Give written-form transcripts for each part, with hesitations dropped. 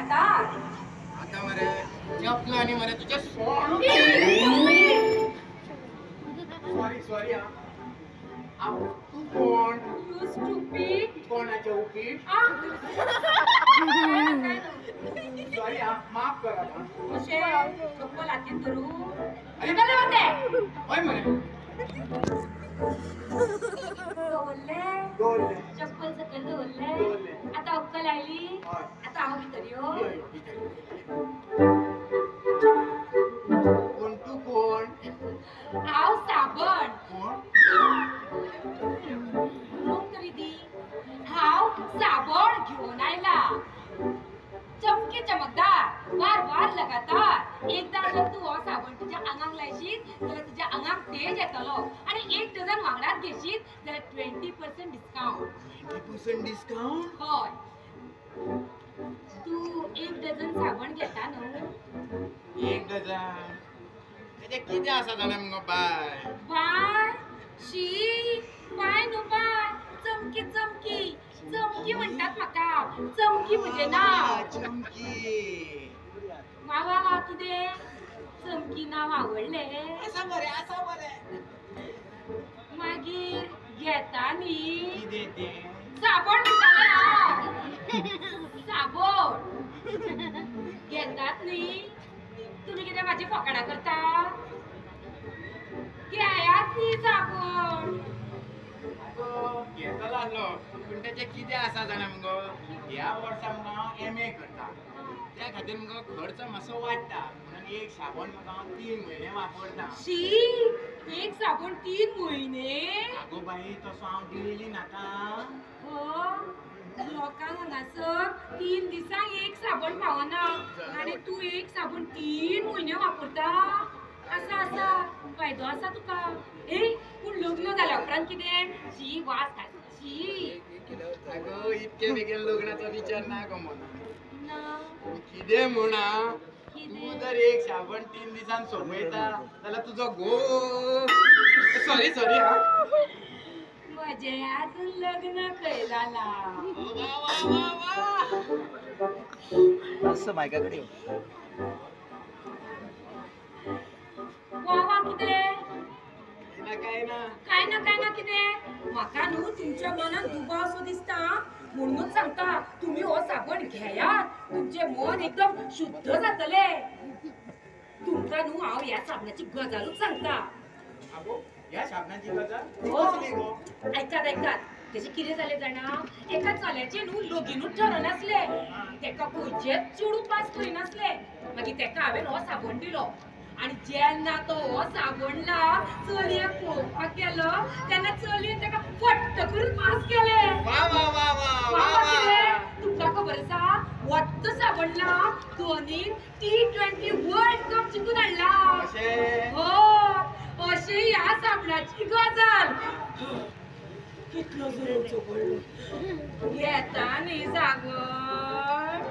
घेता आता मरे चपला आणि मरे तुझ्या सॉरी तू कोण यू स्टुपिड कोणाच्या उपीट सॉरी माफ करा अशे चप्पल हातीन धरू अरे होते होय मरे दवरले चप्पल सकल दवरले आता अक्कल आयली आता हांव भितर यो कोण तू कोण हांव साबण कोण लोक तरी दी हांव साबण घेऊन आयला चमके चमकदार वार वार लगातार एकदा जर तू हो साबण तुझ्या आंगाक लायशीत जाल्यार तुझ्या आंगाक तेज येतलो आणि 1 डझन वांगडात घेशीत जाल्यार 20% डिस्काउंट 20% डिस्काउंट होय तू 1 डझन साबण घेता न्हू 1 डझन तेजे किती आसा जाणा मगो बाय बाय शी बाय न्हू बाय चमकी चमकी चमकी म्हणतात म्हाका चमकी म्हणजे नाव चमकी वा वा वा कितें चमकी नाव आवडलें आसा बरे मागीर घेता न्ही कितें तें साबण म्हणटालें हांव साबण घेतात न्ही तुमी कितें म्हाजी फकाडां करता घेयात न्ही साबण घेतलो आसलो पूण तेचे कितें आसा जाणा मगो ह्या वर्सा मगो हांव MA करता त्या खातीर मगो खर्च मातसो वाडटा म्हणून एक साबण म्हाका हांव 3 म्हयने वापरता शी एक साबण 3 म्हयने आगो बाई तसो हांव डेली नाका हो लोकांक हांगासर 3 दिसांक एक साबण पावना आनी तू एक साबण 3 म्हयने वापरता आसा आसा फायदो आसा तुका ए पूण लग्न जाल्या उपरांत कितें शी वास घाल शी आगो इतके बेगीन लग्नाचो विचार ना गो मना ना कितें म्हणा तू जर एक साबण 3 दिसान सोपयता जाल्यार तुजो गो सॉरी हा म्हजें आजून लग्न खंय जाला असं मायका कडे वा वा कितें काय ना काय ना कितें म्हाका न्हू तुमच्या मनात दुबाव असो दिसता म्हणूनच सांगता तुम्ही हो साबण घेयात तुमचे मन एकदम शुद्ध जातलें तुमकां न्हू हांव ह्या साबणाची गजालूच सांगता आगो ह्या साबणाची गजाल हो. गो ऐकात तेचे कितें जालें जाणा एका चल्याचें न्हू लगीनूच ठरनासले तेका खंयचेच चेडूं पास करिनासले मागीर तेका हांवें हो साबण दिलो आणि जेन्ना तो हो साबणला चलयेक पळोवपाक गेलो तेन्ना चलयेन तेका फट्ट करून पास केले तुमकां खबर आसा वट्ट साबणला धोनी T20 वर्ल्ड कप जिखून हाडला हो अशें ह्या साबणाची गजाल कितलो जोरचो पडलो येता न्ही साबण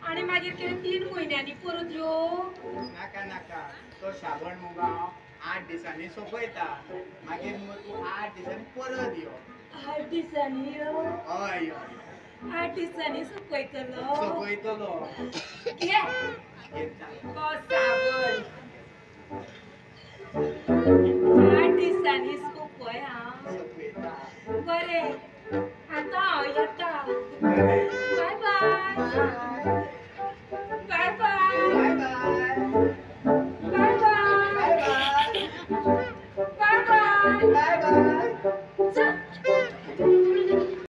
आणि मागीर कितें 3 म्हयन्यांनी परत यो नाका तो साबण मगो हांव 8 दिसांनी सोपयता मागीर मग तू 8 दिसांनी परत यो 8 दिसांनी यो हय 8 दिसांनी सोपयतलो घे तो साबण 8 दिसांनी सोपय हांव बरें आता हांव येता bye bye bye bye bye bye bye bye